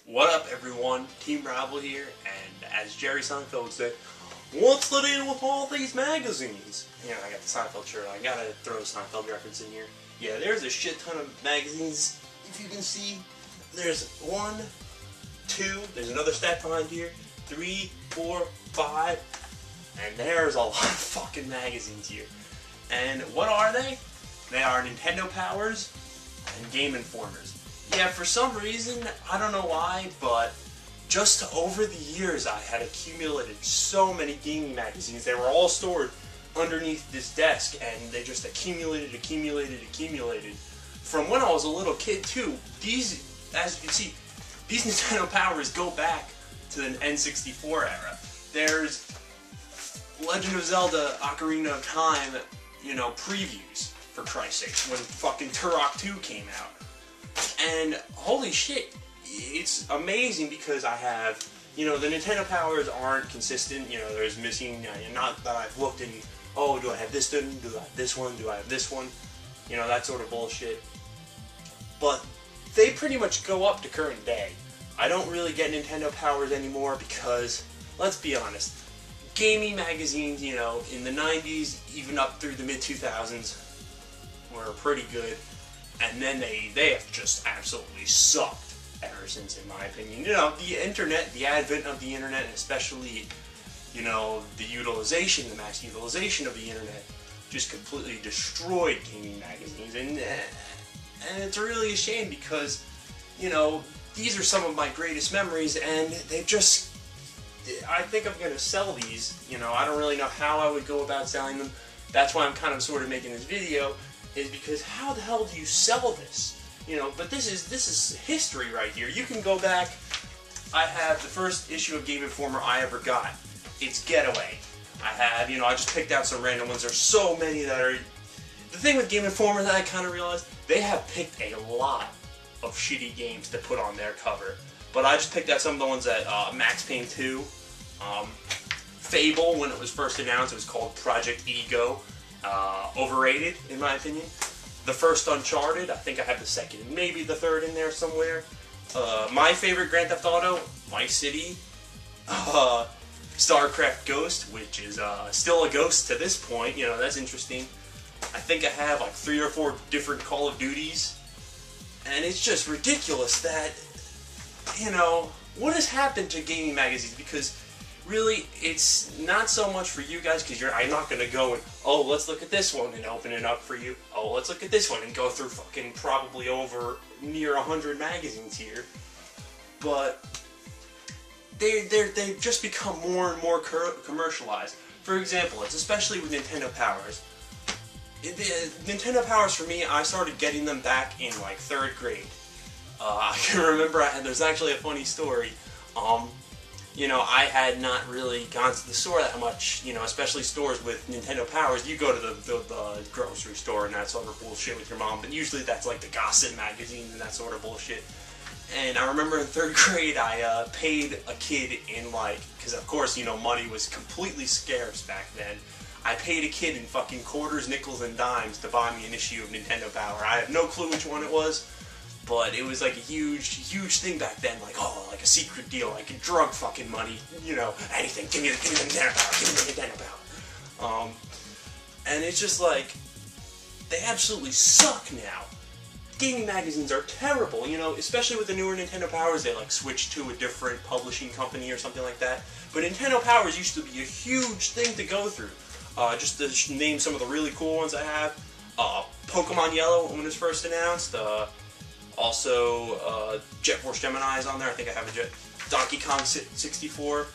What up, everyone? Team Rival here, and as Jerry Seinfeld would say, what's the deal with all these magazines? You know, I got the Seinfeld shirt on. I gotta throw a Seinfeld reference in here. Yeah, there's a shit ton of magazines. If you can see, there's 1, 2, there's another stack behind here, 3, 4, 5, and there's a lot of fucking magazines here. And what are they? They are Nintendo Powers and Game Informers. Yeah, for some reason, I don't know why, but just over the years I had accumulated so many gaming magazines. They were all stored underneath this desk, and they just accumulated. From when I was a little kid too. These, as you can see, these Nintendo Powers go back to the N64 era. There's Legend of Zelda Ocarina of Time, you know, previews, for Christ's sake, when fucking Turok 2 came out. And holy shit, it's amazing because I have, you know, the Nintendo Powers aren't consistent, you know, there's missing, not that I've looked and, oh, do I have this one, do I have this one, do I have this one, you know, that sort of bullshit. But they pretty much go up to current day. I don't really get Nintendo Powers anymore because, let's be honest, gaming magazines, you know, in the 90s, even up through the mid-2000s, were pretty good. And then they have just absolutely sucked ever since, in my opinion. You know, the internet, the advent of the internet, and especially, you know, the mass utilization of the internet, just completely destroyed gaming magazines. And it's really a shame because, you know, these are some of my greatest memories, and they've just, I think I'm going to sell these. You know, I don't really know how I would go about selling them. That's why I'm kind of sort of making this video. Is because how the hell do you sell this? You know, but this is history right here. You can go back. I have the first issue of Game Informer I ever got. It's Getaway. I have, you know, I just picked out some random ones. There's so many that are. The thing with Game Informer that I kind of realized, they have picked a lot of shitty games to put on their cover. But I just picked out some of the ones that Max Payne 2, Fable, when it was first announced, it was called Project Ego. Overrated, in my opinion. The first Uncharted, I think I have the second, maybe the third in there somewhere. My favorite Grand Theft Auto, Vice City. StarCraft Ghost, which is still a ghost to this point, you know, that's interesting. I think I have like 3 or 4 different Call of Duties. And it's just ridiculous that, you know, what has happened to gaming magazines? Because really, it's not so much for you guys, because I'm not going to go and, oh, let's look at this one and open it up for you. Oh, let's look at this one and go through fucking probably over near 100 magazines here. But they've just become more and more commercialized. For example, it's especially with Nintendo Powers. Nintendo Powers, for me, I started getting them back in like 3rd grade. I can remember, there's actually a funny story. You know, I had not really gone to the store that much, you know, especially stores with Nintendo Powers. You go to the grocery store and that sort of bullshit with your mom, but usually that's like the gossip magazines and that sort of bullshit. And I remember in 3rd grade, I paid a kid in like, because of course, you know, money was completely scarce back then. I paid a kid in fucking quarters, nickels, and dimes to buy me an issue of Nintendo Power. I have no clue which one it was. But it was like a huge thing back then, like, oh, like a secret deal, like drug fucking money, you know, anything, give me the Nintendo Power, give me the Nintendo Power. And it's just like, they absolutely suck now. Gaming magazines are terrible, you know, especially with the newer Nintendo Powers, they like switch to a different publishing company or something like that. But Nintendo Powers used to be a huge thing to go through. Just to name some of the really cool ones I have, Pokemon Yellow, when it was first announced, also, Jet Force Gemini is on there. I think I have a Donkey Kong 64.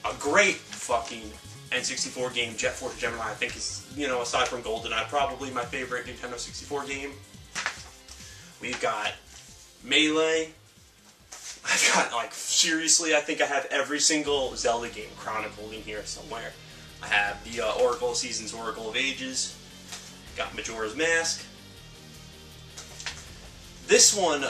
A great fucking N64 game, Jet Force Gemini, I think is, you know, aside from GoldenEye, probably my favorite Nintendo 64 game. We've got Melee. I've got, like, seriously, I think I have every single Zelda game chronicled in here somewhere. I have the Oracle of Seasons, Oracle of Ages. Got Majora's Mask. This one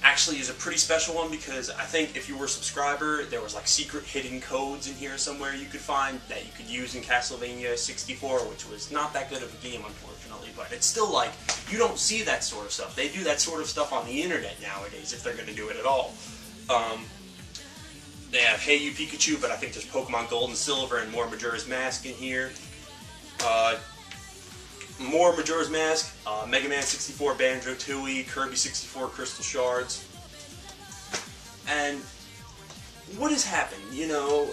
actually is a pretty special one because I think if you were a subscriber, there was like secret hidden codes in here somewhere you could find that you could use in Castlevania 64, which was not that good of a game, unfortunately, but it's still like, you don't see that sort of stuff. They do that sort of stuff on the internet nowadays, if they're going to do it at all. They have Hey You Pikachu, but I think there's Pokemon Gold and Silver and more Majora's Mask in here. More Majora's Mask, Mega Man 64, Banjo-Tooie, Kirby 64, Crystal Shards. And what has happened? You know,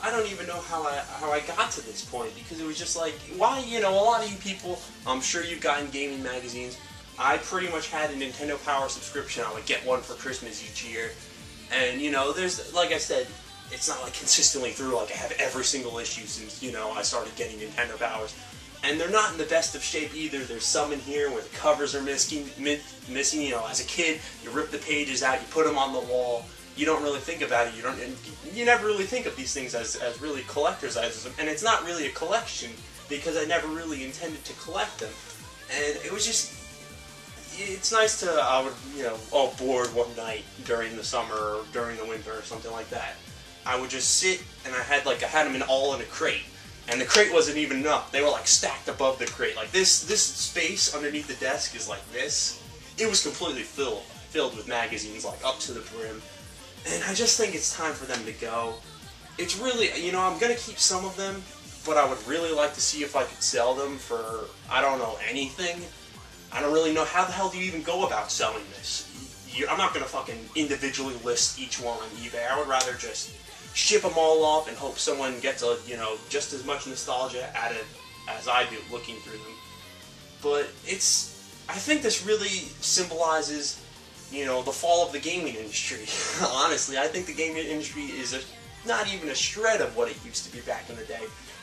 I don't even know how I got to this point, because it was just like, why, you know, a lot of you people, I'm sure you've gotten gaming magazines. I pretty much had a Nintendo Power subscription. I would get one for Christmas each year. And, you know, there's, like I said, it's not like consistently through, like I have every single issue since, you know, I started getting Nintendo Powers. And they're not in the best of shape either. There's some in here where the covers are missing. You know, as a kid, you rip the pages out, you put them on the wall. You don't really think about it. You never really think of these things as really collector's items. And it's not really a collection, because I never really intended to collect them. And it was just, it's nice to, I would, you know, all bored one night during the summer or during the winter or something like that. I would just sit, and I had them all in a crate. And the crate wasn't even enough. They were like stacked above the crate. Like this space underneath the desk is like this. It was completely filled with magazines, like up to the brim. And I just think it's time for them to go. It's really, you know, I'm going to keep some of them, but I would really like to see if I could sell them for, I don't know, anything. I don't really know how the hell do you even go about selling this. I'm not going to fucking individually list each one on eBay. I would rather just ship them all off and hope someone gets you know, just as much nostalgia at it as I do looking through them. But I think this really symbolizes, you know, the fall of the gaming industry. Honestly, I think the gaming industry is not even a shred of what it used to be back in the day.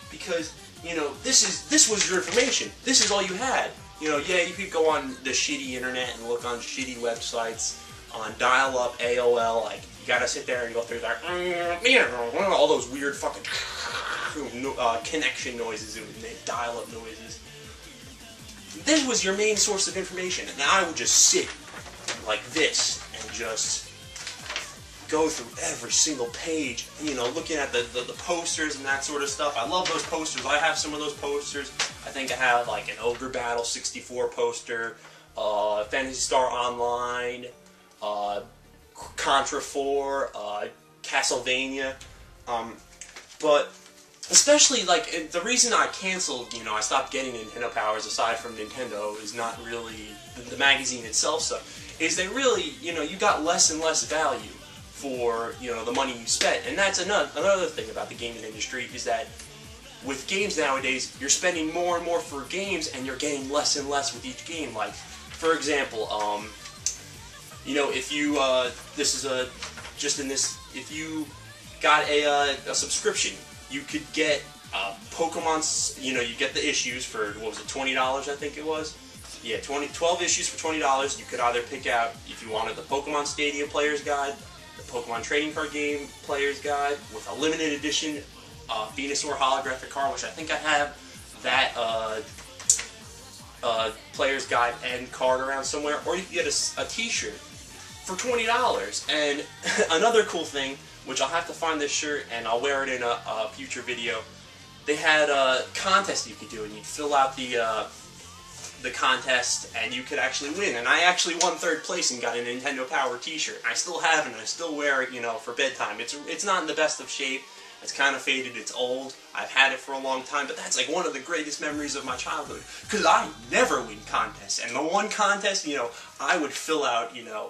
Because, you know, this was your information. This is all you had. You know, yeah, you could go on the shitty internet and look on shitty websites, on dial-up AOL, like, you gotta sit there and go through that, all those weird fucking connection noises it would make, dial-up noises. This was your main source of information, and I would just sit like this and just go through every single page, you know, looking at the posters and that sort of stuff. I love those posters. I have some of those posters. I think I have like an Ogre Battle 64 poster, Phantasy Star Online, Contra 4, Castlevania, but especially, like, the reason I canceled, you know, I stopped getting Nintendo Powers aside from Nintendo is not really the magazine itself stuff, is they really, you know, you got less and less value for, you know, the money you spent. And that's another thing about the gaming industry, is that with games nowadays, you're spending more and more for games, and you're getting less and less with each game. Like, for example, you know, if you, if you got a subscription, you could get Pokemon, you know, you get the issues for, what was it, $20, I think it was? Yeah, 12 issues for $20. You could either pick out, if you wanted, the Pokemon Stadium Player's Guide, the Pokemon Trading Card Game Player's Guide, with a limited edition Venusaur holographic card, which I think I have that Player's Guide and card around somewhere, or you could get a t-shirt for $20. And another cool thing, which I'll have to find this shirt and I'll wear it in a future video, they had a contest you could do, and you'd fill out the contest and you could actually win. And I actually won 3rd place and got a Nintendo Power t-shirt. I still have it, and I still wear it, you know, for bedtime. It's not in the best of shape. It's kind of faded, it's old. I've had it for a long time, but that's like one of the greatest memories of my childhood, because I never win contests. And the one contest, you know, I would fill out, you know,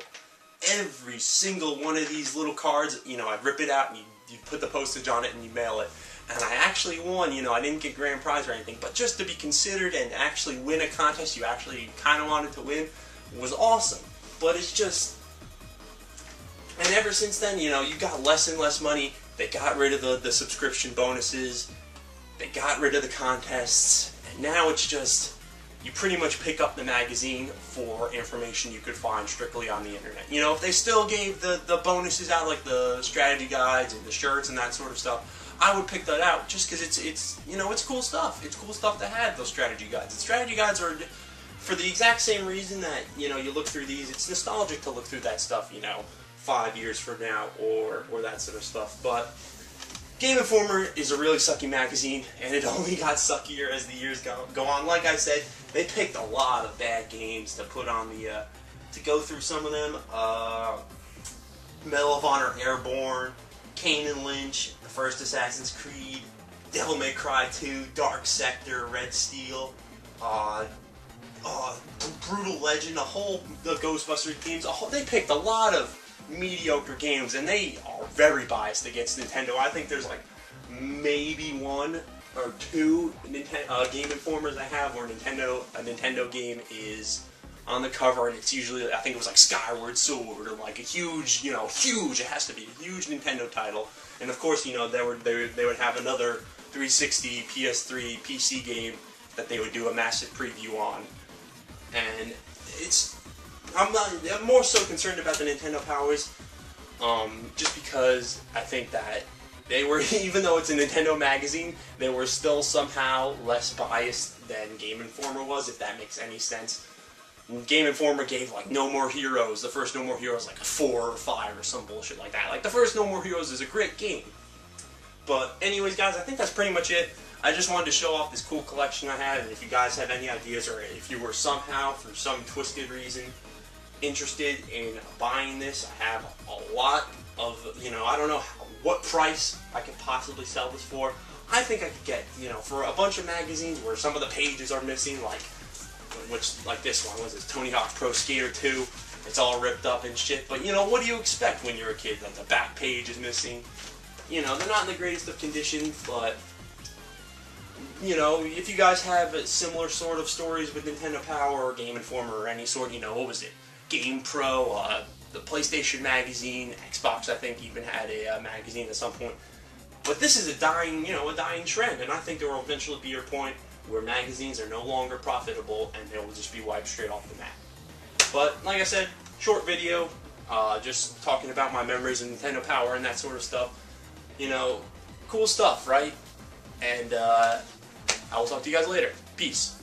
every single one of these little cards. You know, I'd rip it out and you put the postage on it and you mail it. And I actually won. You know, I didn't get grand prize or anything, but just to be considered and actually win a contest you actually kind of wanted to win was awesome. But it's just, and ever since then, you know, you got less and less money. They got rid of the subscription bonuses. They got rid of the contests. And now it's just, you pretty much pick up the magazine for information you could find strictly on the internet. You know, if they still gave the bonuses out, like the strategy guides and the shirts and that sort of stuff, I would pick that out just because it's you know, it's cool stuff. It's cool stuff to have, those strategy guides. And strategy guides are for the exact same reason that, you know, you look through these. It's nostalgic to look through that stuff, you know, 5 years from now or that sort of stuff. But Game Informer is a really sucky magazine, and it only got suckier as the years go on. Like I said, they picked a lot of bad games to put on the, to go through some of them. Medal of Honor Airborne, Kane and Lynch, the first Assassin's Creed, Devil May Cry 2, Dark Sector, Red Steel, Brutal Legend, the Ghostbusters games. They picked a lot of mediocre games, and they are very biased against Nintendo. I think there's like maybe one or two Game Informers I have where a Nintendo game is on the cover, and it's usually, I think it was like Skyward Sword, or like a huge, huge, it has to be a huge Nintendo title. And of course, they would have another 360, PS3, PC game that they would do a massive preview on. And I'm more so concerned about the Nintendo powers, just because I think that they were, even though it's a Nintendo magazine, they were still somehow less biased than Game Informer was, if that makes any sense. Game Informer gave like No More Heroes, the first No More Heroes, like a 4 or 5 or some bullshit like that. Like, the first No More Heroes is a great game. But anyways, guys, I think that's pretty much it. I just wanted to show off this cool collection I had, and if you guys have any ideas, or if you were somehow, for some twisted reason, interested in buying this, I have a lot of, I don't know what price I could possibly sell this for. I think I could get, for a bunch of magazines where some of the pages are missing, like this one, was it Tony Hawk Pro Skater 2, it's all ripped up and shit, but what do you expect when you're a kid? Like, the back page is missing. They're not in the greatest of condition, but if you guys have similar sort of stories with Nintendo Power or Game Informer or any sort, what was it? Game Pro, the PlayStation magazine, Xbox, I think, even had a magazine at some point. But this is a dying trend, and I think there will eventually be a point where magazines are no longer profitable and they will just be wiped straight off the map. But like I said, short video, just talking about my memories of Nintendo Power and that sort of stuff. Cool stuff, right? And I will talk to you guys later. Peace.